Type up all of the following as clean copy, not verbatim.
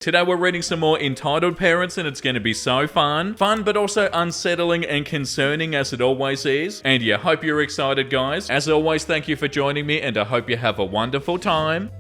Today we're reading some more Entitled Parents and it's going to be so fun. Fun but also unsettling and concerning as it always is. And yeah, hope you're excited guys. As always, thank you for joining me and I hope you have a wonderful time.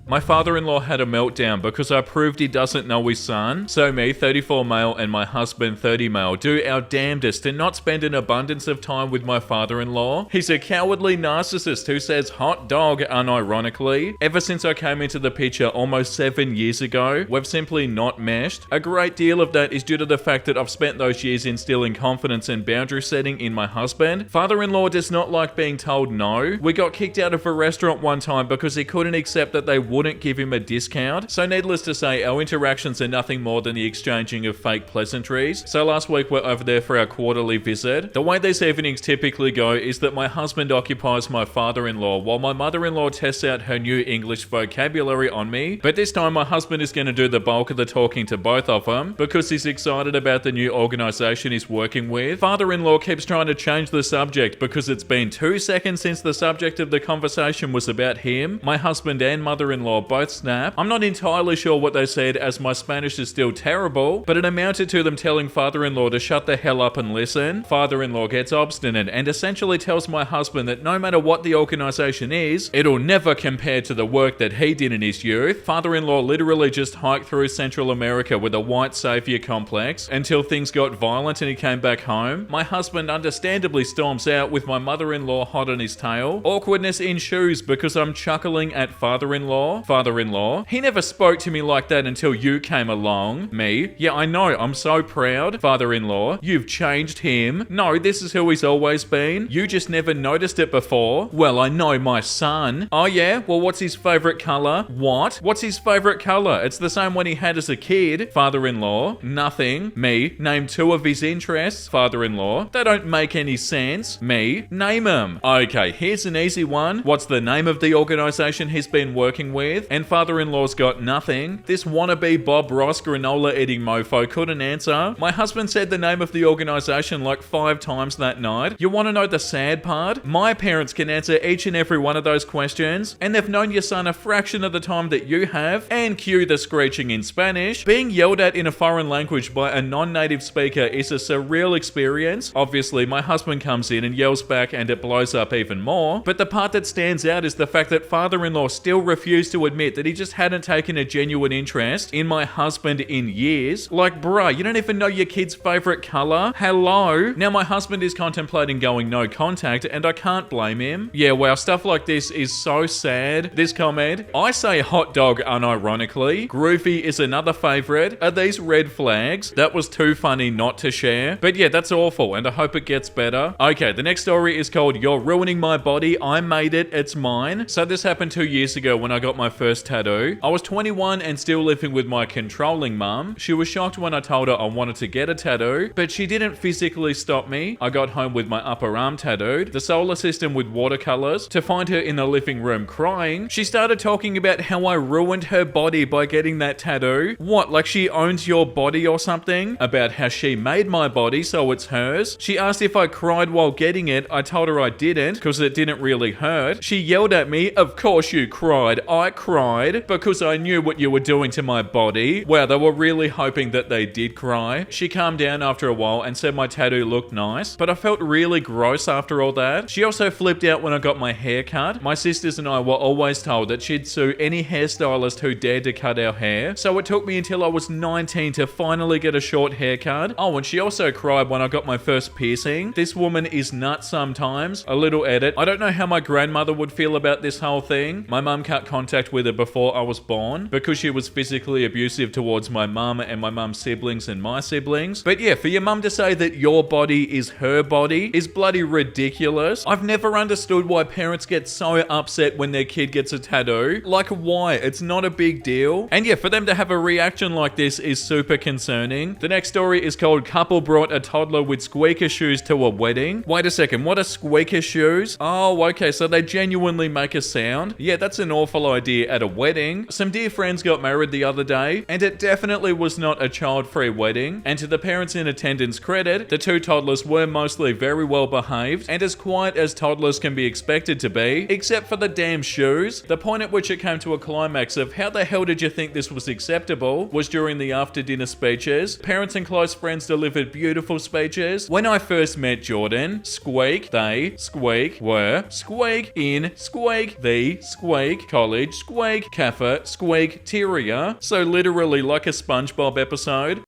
My father-in-law had a meltdown because I proved he doesn't know his son. So me, 34 male, and my husband, 30 male, do our damnedest to not spend an abundance of time with my father-in-law. He's a cowardly narcissist who says hot dog unironically. Ever since I came into the picture almost 7 years ago, we've simply not meshed. A great deal of that is due to the fact that I've spent those years instilling confidence and boundary setting in my husband. Father-in-law does not like being told no. We got kicked out of a restaurant one time because he couldn't accept that they wouldn't give him a discount. So needless to say, our interactions are nothing more than the exchanging of fake pleasantries. So last week we're over there for our quarterly visit. The way these evenings typically go is that my husband occupies my father-in-law while my mother-in-law tests out her new English vocabulary on me. But this time my husband is going to do the bulk of the talking to both of them because he's excited about the new organization he's working with. Father-in-law keeps trying to change the subject because it's been 2 seconds since the subject of the conversation was about him. My husband and mother-in-law both snap. I'm not entirely sure what they said as my Spanish is still terrible, but it amounted to them telling father-in-law to shut the hell up and listen. Father-in-law gets obstinate and essentially tells my husband that no matter what the organization is, it'll never compare to the work that he did in his youth. Father-in-law literally just hiked through Central America with a white savior complex until things got violent and he came back home. My husband understandably storms out with my mother-in-law hot on his tail. Awkwardness ensues because I'm chuckling at father-in-law. Father-in-law, he never spoke to me like that until you came along. Me, yeah, I know, I'm so proud. Father-in-law, you've changed him. No, this is who he's always been. You just never noticed it before. Well, I know my son. Oh yeah? Well, what's his favorite color? What? What's his favorite color? It's the same one he had as a kid. Father-in-law, nothing. Me, name 2 of his interests. Father-in-law, they don't make any sense. Me, name them. Okay, here's an easy one. What's the name of the organization he's been working with? And father-in-law's got nothing. This wannabe Bob Ross granola eating mofo couldn't answer. My husband said the name of the organization like 5 times that night. You want to know the sad part? My parents can answer each and every one of those questions, and they've known your son a fraction of the time that you have, and cue the screeching in Spanish. Being yelled at in a foreign language by a non-native speaker is a surreal experience. Obviously, my husband comes in and yells back and it blows up even more, but the part that stands out is the fact that father-in-law still refused to admit that he just hadn't taken a genuine interest in my husband in years. Like, bruh, you don't even know your kid's favorite color? Hello? Now my husband is contemplating going no contact and I can't blame him. Yeah, wow, stuff like this is so sad. This comment, I say hot dog unironically. Groovy is another favorite. Are these red flags? That was too funny not to share. But yeah, that's awful and I hope it gets better. Okay, the next story is called You're Ruining My Body. I Made It. It's Mine. So this happened 2 years ago when I got my first tattoo. I was 21 and still living with my controlling mum. She was shocked when I told her I wanted to get a tattoo, but she didn't physically stop me. I got home with my upper arm tattooed, the solar system with watercolors. To find her in the living room crying, she started talking about how I ruined her body by getting that tattoo. What, like she owns your body or something? About how she made my body so it's hers. She asked if I cried while getting it. I told her I didn't because it didn't really hurt. She yelled at me, "Of course you cried." I cried because I knew what you were doing to my body. Wow, they were really hoping that they did cry. She calmed down after a while and said my tattoo looked nice, but I felt really gross after all that. She also flipped out when I got my hair cut. My sisters and I were always told that she'd sue any hairstylist who dared to cut our hair, so it took me until I was 19 to finally get a short haircut. Oh, and she also cried when I got my first piercing. This woman is nuts sometimes. A little edit. I don't know how my grandmother would feel about this whole thing. My mum cut contact with her before I was born because she was physically abusive towards my mum and my mum's siblings and my siblings. But yeah, for your mum to say that your body is her body is bloody ridiculous. I've never understood why parents get so upset when their kid gets a tattoo. Like, why? It's not a big deal. And yeah, for them to have a reaction like this is super concerning. The next story is called Couple Brought a Toddler with Squeaker Shoes to a Wedding. Wait a second, what are squeaker shoes? Oh, okay, so they genuinely make a sound? Yeah, that's an awful idea. dear at a wedding. Some dear friends got married the other day, and it definitely was not a child-free wedding. And to the parents in attendance credit, the two toddlers were mostly very well behaved and as quiet as toddlers can be expected to be, except for the damn shoes. The point at which it came to a climax of how the hell did you think this was acceptable was during the after-dinner speeches. Parents and close friends delivered beautiful speeches. When I first met Jordan, squeak, they, squeak, were, squeak, in, squeak, the, squeak, college, squeak, kaffa, squeak, teria. So literally like a SpongeBob episode.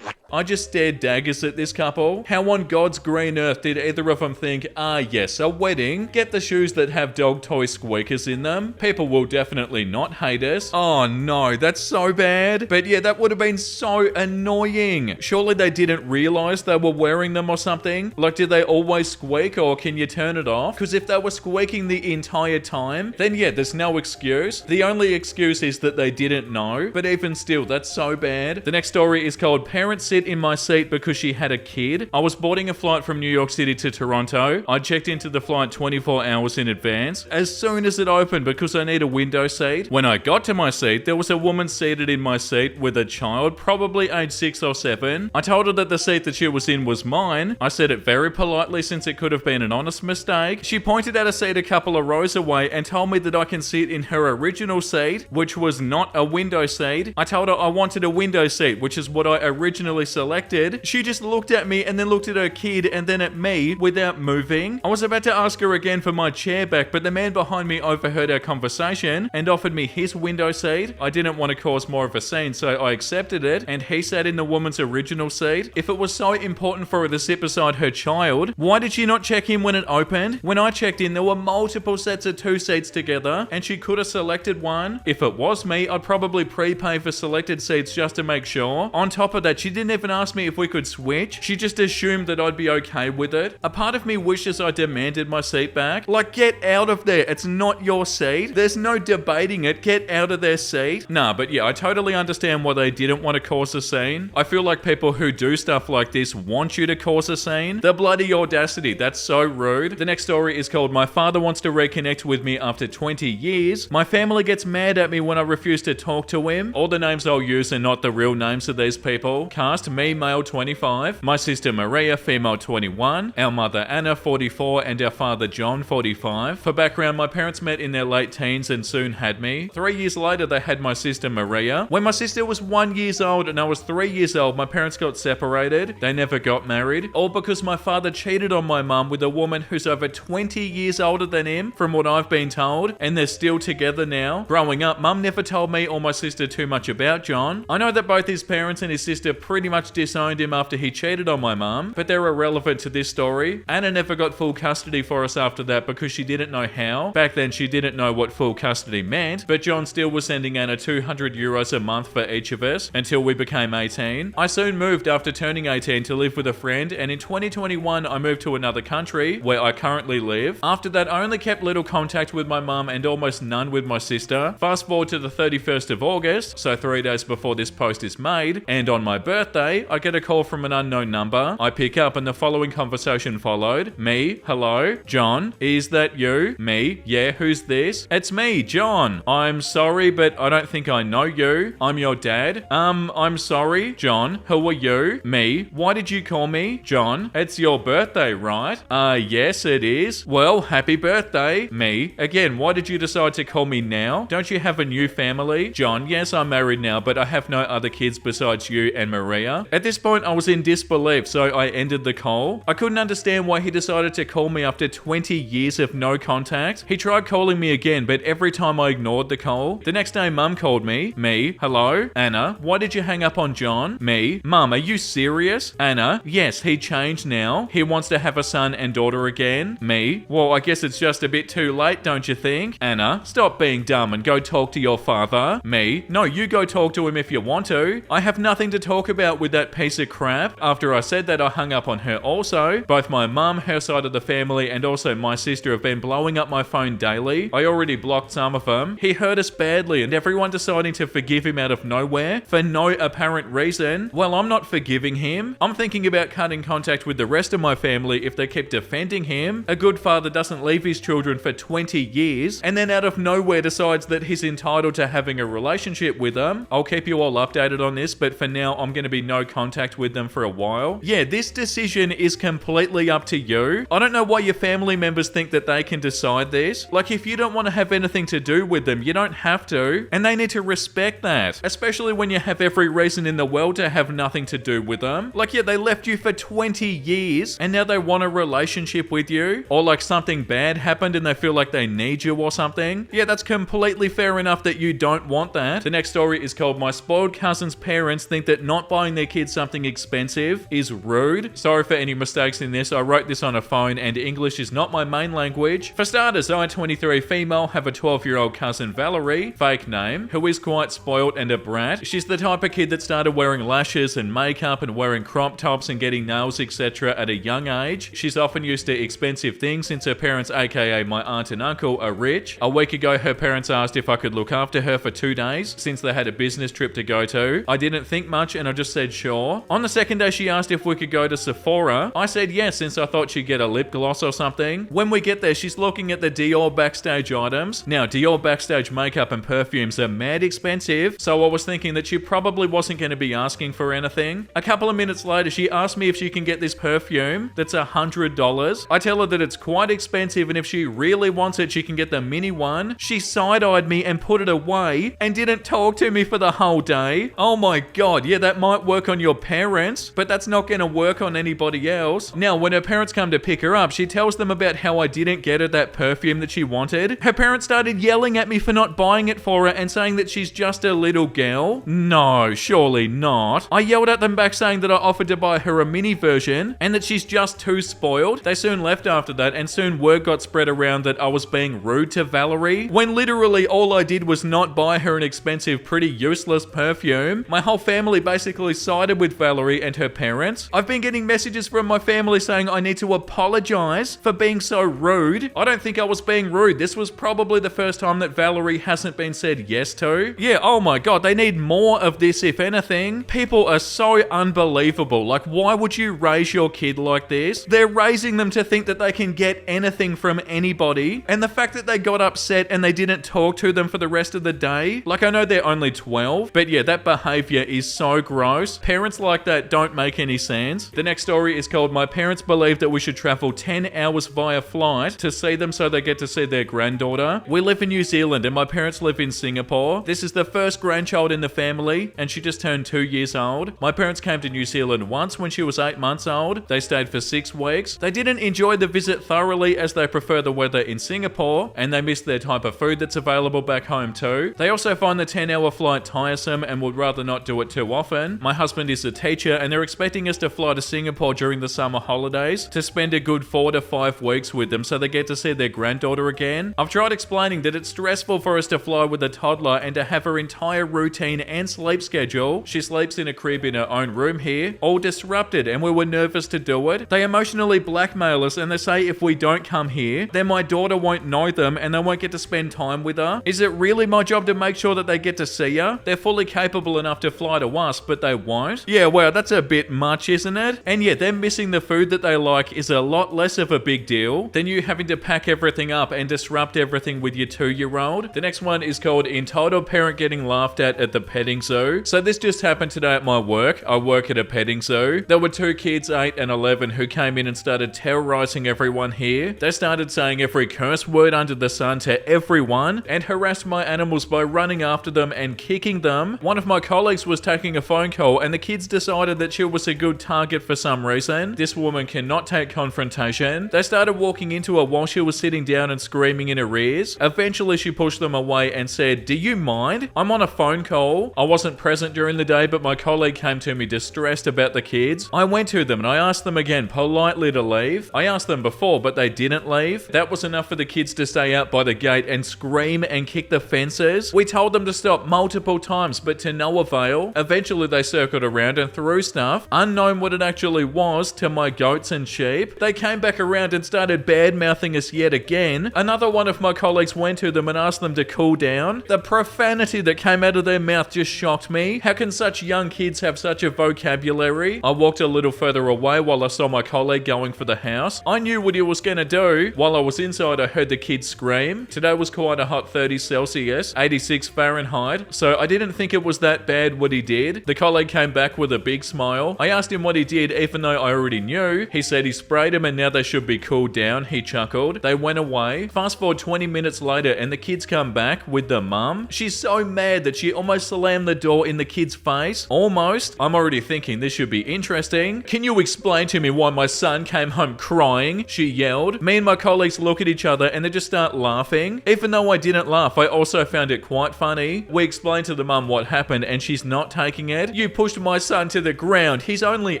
I just stared daggers at this couple. How on God's green earth did either of them think, ah yes, a wedding, get the shoes that have dog toy squeakers in them? People will definitely not hate us. Oh no, that's so bad. But yeah, that would have been so annoying. Surely they didn't realize they were wearing them or something? Like, did they always squeak, or can you turn it off? Because if they were squeaking the entire time, then yeah, there's no excuse. The only excuse is that they didn't know, but even still, that's so bad. The next story is called Parents Sit in My Seat Because She Had a Kid. I was boarding a flight from New York City to Toronto. I checked into the flight 24 hours in advance, as soon as it opened because I need a window seat. When I got to my seat, there was a woman seated in my seat with a child, probably age 6 or 7. I told her that the seat that she was in was mine. I said it very politely since it could have been an honest mistake. She pointed at a seat a couple of rows away and told me that I can sit in her original seat, which was not a window seat. I told her I wanted a window seat, which is what I originally selected. She just looked at me and then looked at her kid and then at me without moving. I was about to ask her again for my chair back, but the man behind me overheard our conversation and offered me his window seat. I didn't want to cause more of a scene, so I accepted it, and he sat in the woman's original seat. If it was so important for her to sit beside her child, why did she not check in when it opened? When I checked in, there were multiple sets of 2 seats together, and she could have selected one. If it was me, I'd probably prepay for selected seats just to make sure. On top of that, she didn't even ask me if we could switch. She just assumed that I'd be okay with it. A part of me wishes I demanded my seat back. Like, get out of there. It's not your seat. There's no debating it. Get out of their seat. Nah, but yeah, I totally understand why they didn't want to cause a scene. I feel like people who do stuff like this want you to cause a scene. The bloody audacity. That's so rude. The next story is called My Father Wants to Reconnect with Me After 20 Years. My family gets mad at me when I refuse to talk to him. All the names I'll use are not the real names of these people. Cast: me, male 25, my sister Maria, female 21, our mother Anna, 44, and our father John, 45. For background, my parents met in their late teens and soon had me. 3 years later, they had my sister Maria. When my sister was 1 year old and I was 3 years old, my parents got separated. They never got married, all because my father cheated on my mum with a woman who's over 20 years older than him, from what I've been told, and they're still together now. Growing up, mum never told me or my sister too much about John. I know that both his parents and his sister pretty much disowned him after he cheated on my mum, but they're irrelevant to this story. Anna never got full custody for us after that because she didn't know how. Back then, she didn't know what full custody meant, but John still was sending Anna €200 a month for each of us until we became 18. I soon moved after turning 18 to live with a friend, and in 2021, I moved to another country where I currently live. After that, I only kept little contact with my mum and almost none with my sister. Fast forward to the 31st of August, so 3 days before this post is made, and on my birthday, I get a call from an unknown number. I pick up and the following conversation followed. Me, hello, John, is that you? Me, yeah, who's this? It's me, John. I'm sorry, but I don't think I know you. I'm your dad. I'm sorry, John, who are you? Me, why did you call me? John, it's your birthday, right? Yes, it is. Well, happy birthday. Me, again, why did you decide to call me now? Don't you have a new family? John, yes, I'm married now, but I have no other kids besides you and Maria. At this point, I was in disbelief, so I ended the call. I couldn't understand why he decided to call me after 20 years of no contact. He tried calling me again, but every time I ignored the call. The next day, Mum called me. Me, hello? Anna, why did you hang up on John? Me, Mum, are you serious? Anna, yes, he changed now. He wants to have a son and daughter again. Me, well, I guess it's just a bit too late, don't you think? Anna, stop being dumb and go talk to your father. Me, no, you go talk to him if you want to. I have nothing to talk about with that piece of crap. After I said that, I hung up on her also. Both my mum, her side of the family, and also my sister have been blowing up my phone daily. I already blocked some of them. He hurt us badly, and everyone deciding to forgive him out of nowhere for no apparent reason. Well, I'm not forgiving him. I'm thinking about cutting contact with the rest of my family if they keep defending him. A good father doesn't leave his children for 20 years and then out of nowhere decides that he's entitled to having a relationship with them. I'll keep you all updated on this, but for now, I'm going to be no contact with them for a while. Yeah, this decision is completely up to you. I don't know why your family members think that they can decide this. Like, if you don't want to have anything to do with them, you don't have to, and they need to respect that, especially when you have every reason in the world to have nothing to do with them. Like, yeah, they left you for 20 years, and now they want a relationship with you, or like something bad happened and they feel like they need you or something. Yeah, that's completely fair enough that you don't want that. The next story is called My Spoiled Cousin's Parents Think That Not Buying Their Kids Something Expensive Is Rude. Sorry for any mistakes in this. I wrote this on a phone and English is not my main language. For starters, I, 23 female, have a 12-year-old cousin Valerie, fake name, who is quite spoiled and a brat. She's the type of kid that started wearing lashes and makeup and wearing crop tops and getting nails, etc. at a young age. She's often used to expensive things since her parents, aka my aunt and uncle, are rich. A week ago, her parents asked if I could look after her for 2 days since they had a business trip to go to. I didn't think much and I just said sure. On the second day, she asked if we could go to Sephora. I said yes since I thought she'd get a lip gloss or something. When we get there, she's looking at the Dior backstage items. Now, Dior backstage makeup and perfumes are mad expensive, so I was thinking that she probably wasn't going to be asking for anything. A couple of minutes later, she asked me if she can get this perfume that's $100. I tell her that it's quite expensive and if she really wants it, she can get the mini one. She side-eyed me and put it away and didn't talk to me for the whole day. Oh my god, yeah, that might work on your parents, but that's not going to work on anybody else. Now, when her parents come to pick her up, she tells them about how I didn't get her that perfume that she wanted. Her parents started yelling at me for not buying it for her and saying that she's just a little girl. No, surely not. I yelled at them back saying that I offered to buy her a mini version and that she's just too spoiled. They soon left after that and soon word got spread around that I was being rude to Valerie when literally all I did was not buy her an expensive, pretty useless perfume. My whole family basically sided with Valerie and her parents. I've been getting messages from my family saying I need to apologize for being so rude. I don't think I was being rude. This was probably the first time that Valerie hasn't been said yes to. Yeah, oh my god, they need more of this if anything. People are so unbelievable. Like, why would you raise your kid like this? They're raising them to think that they can get anything from anybody, and the fact that they got upset and they didn't talk to them for the rest of the day. Like, I know they're only 12, but yeah, that behavior is so gross. Parents like that don't make any sense. The next story is called My Parents Believe That We Should Travel 10 hours via flight to see them so they get to see their granddaughter. We live in New Zealand and my parents live in Singapore. This is the first grandchild in the family and she just turned 2 years old. My parents came to New Zealand once when she was 8 months old. They stayed for 6 weeks. They didn't enjoy the visit thoroughly as they prefer the weather in Singapore and they miss their type of food that's available back home too. They also find the 10-hour flight tiresome and would rather not do it too often. My husband is a teacher and they're expecting us to fly to Singapore during the summer holidays to spend a good 4 to 5 weeks with them so they get to see their granddaughter again. I've tried explaining that it's stressful for us to fly with a toddler and to have her entire routine and sleep schedule. She sleeps in a crib in her own room here, all disrupted, and we were nervous to do it. They emotionally blackmail us and they say if we don't come here, then my daughter won't know them and they won't get to spend time with her. Is it really my job to make sure that they get to see her? They're fully capable enough to fly to us, but they won't. Yeah, wow, that's a bit much, isn't it? And yeah, them missing the food that they like is a lot less of a big deal than you having to pack everything up and disrupt everything with your 2-year-old. The next one is called Entitled Parent Getting Laughed at the Petting Zoo. So this just happened today at my work. I work at a petting zoo. There were 2 kids, 8 and 11, who came in and started terrorizing everyone here. They started saying every curse word under the sun to everyone and harassed my animals by running after them and kicking them. One of my colleagues was taking a phone call and the kids decided that she was a good target for some reason. This woman cannot take confrontation. They started walking into her while she was sitting down and screaming in her ears. Eventually she pushed them away and said, "Do you mind? I'm on a phone call." I wasn't present during the day, but my colleague came to me distressed about the kids. I went to them and I asked them again politely to leave. I asked them before, but they didn't leave. That was enough for the kids to stay out by the gate and scream and kick the fences. We told them to stop multiple times, but to no avail. Eventually they circled circled around and threw stuff, unknown what it actually was, to my goats and sheep. They came back around and started bad-mouthing us yet again. Another one of my colleagues went to them and asked them to cool down. The profanity that came out of their mouth just shocked me. How can such young kids have such a vocabulary? I walked a little further away while I saw my colleague going for the house. I knew what he was going to do. While I was inside, I heard the kids scream. Today was quite a hot 30 Celsius, 86 Fahrenheit, so I didn't think it was that bad what he did. The colleague came back with a big smile. I asked him what he did, even though I already knew. He said he sprayed him and now they should be cooled down. He chuckled. They went away. Fast forward 20 minutes later and the kids come back with the mum. She's so mad that she almost slammed the door in the kid's face. Almost. I'm already thinking this should be interesting. Can you explain to me why my son came home crying? She yelled. Me and my colleagues look at each other and they just start laughing. Even though I didn't laugh, I also found it quite funny. We explained to the mum what happened and she's not taking it. You pushed my son to the ground. He's only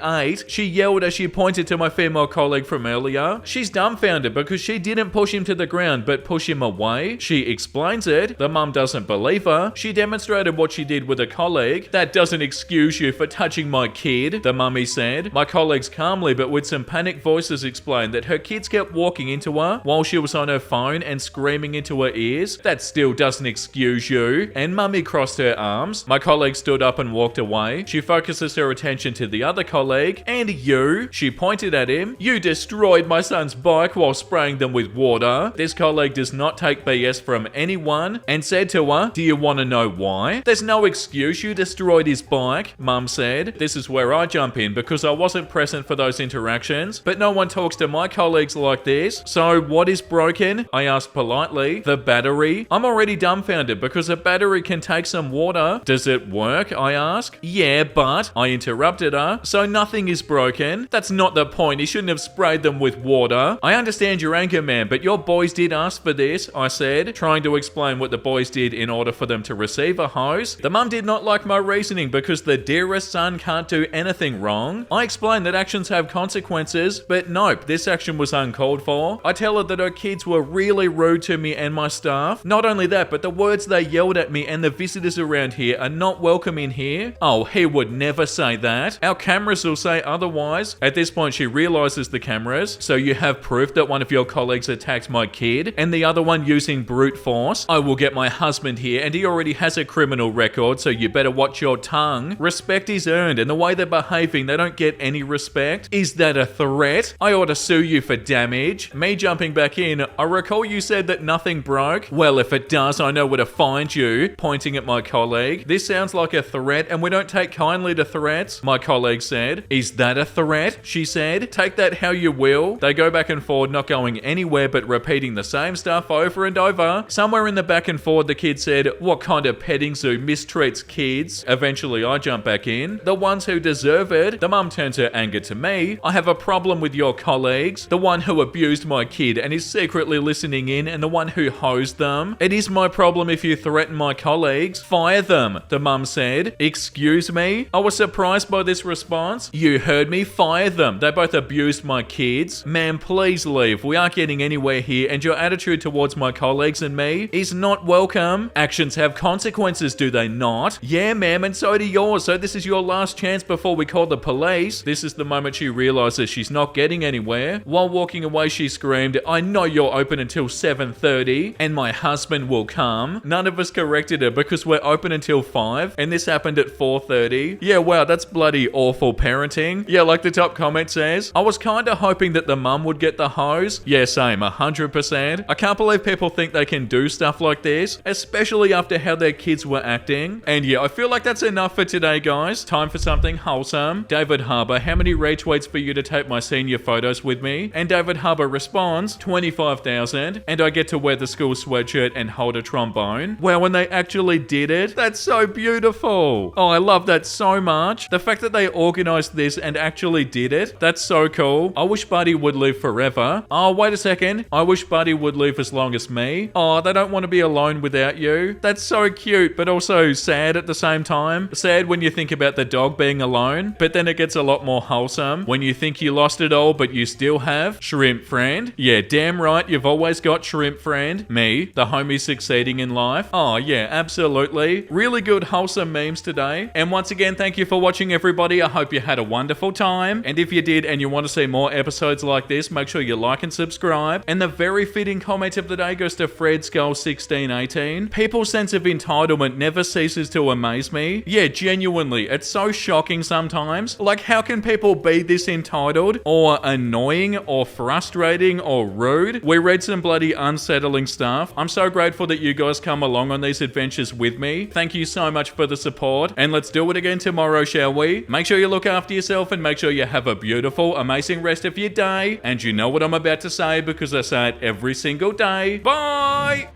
8. She yelled as she pointed to my female colleague from earlier. She's dumbfounded because she didn't push him to the ground but push him away. She explains it. The mum doesn't believe her. She demonstrated what she did with a colleague. That doesn't excuse you for touching my kid, the mummy said. My colleagues calmly but with some panicked voices explained that her kids kept walking into her while she was on her phone and screaming into her ears. That still doesn't excuse you. And mummy crossed her arms. My colleague stood up and walked away. She focuses her attention to the other colleague. And you, she pointed at him. You destroyed my son's bike while spraying them with water. This colleague does not take BS from anyone and said to her, do you want to know why? There's no excuse, you destroyed his bike, mum said. This is where I jump in because I wasn't present for those interactions, but no one talks to my colleagues like this. So what is broken? I asked politely. The battery. I'm already dumbfounded because a battery can take some water. Does it work? I asked. Yeah, but I interrupted her. So nothing is broken. That's not the point. He shouldn't have sprayed them with water. I understand your anger, man, but your boys did ask for this, I said, trying to explain what the boys did in order for them to receive a hose. The mum did not like my reasoning because the dearest son can't do anything wrong. I explained that actions have consequences, but nope, this action was uncalled for. I tell her that her kids were really rude to me and my staff. Not only that, but the words they yelled at me and the visitors around here are not welcome in here. Oh, he would never say that. Our cameras will say otherwise. At this point, she realizes the cameras. So you have proof that one of your colleagues attacked my kid and the other one using brute force. I will get my husband here and he already has a criminal record, so you better watch your tongue. Respect is earned and the way they're behaving, they don't get any respect. Is that a threat? I ought to sue you for damage. Me jumping back in, I recall you said that nothing broke. Well, if it does, I know where to find you, pointing at my colleague. This sounds like a threat and we don't take kindly to threats, my colleague said. Is that a threat? She said. Take that how you will. They go back and forward, not going anywhere but repeating the same stuff over and over. Somewhere in the back and forward, the kid said, what kind of petting zoo mistreats kids? Eventually, I jump back in. The ones who deserve it. The mum turns her anger to me. I have a problem with your colleagues. The one who abused my kid and is secretly listening in and the one who hosed them. It is my problem if you threaten my colleagues. Fire them, the mum said. Excuse me? I was surprised by this response. You heard me. Fire them. They both abused my kids. Ma'am, please leave. We aren't getting anywhere here and your attitude towards my colleagues and me is not welcome. Actions have consequences, do they not? Yeah, ma'am, and so do yours. So this is your last chance before we call the police. This is the moment she realizes she's not getting anywhere. While walking away, she screamed, I know you're open until 7:30 and my husband will come. None of us corrected her because we're open until 5 and this happened at 4:30. Yeah, wow, that's bloody awful parenting. Yeah, like the top comment says, I was kinda hoping that the mum would get the hose. Yeah, same, 100%. I can't believe people think they can do stuff like this, especially after how their kids were acting. And yeah, I feel like that's enough for today, guys. Time for something wholesome. David Harbour, how many retweets for you to take my senior photos with me? And David Harbour responds, 25,000. And I get to wear the school sweatshirt and hold a trombone. Wow, when they actually did it, that's so beautiful. Oh, I love that so much. The fact that they organized this and actually did it, that's so cool. I wish Buddy would live forever. Oh, wait a second. I wish Buddy would live as long as me. Oh, they don't want to be alone without you. That's so cute, but also sad at the same time. Sad when you think about the dog being alone, but then it gets a lot more wholesome when you think you lost it all, but you still have shrimp friend. Yeah, damn right, you've always got shrimp friend. Me, the homie succeeding in life. Oh yeah, absolutely. Really good wholesome memes today. And once again, again, thank you for watching, everybody. I hope you had a wonderful time. And if you did and you want to see more episodes like this, make sure you like and subscribe. And the very fitting comment of the day goes to Fred Skull 1618. People's sense of entitlement never ceases to amaze me. Yeah, genuinely, it's so shocking sometimes. Like, how can people be this entitled or annoying or frustrating or rude? We read some bloody unsettling stuff. I'm so grateful that you guys come along on these adventures with me. Thank you so much for the support, and let's do it again tomorrow, shall we? Make sure you look after yourself and make sure you have a beautiful, amazing rest of your day. And you know what I'm about to say because I say it every single day. Bye!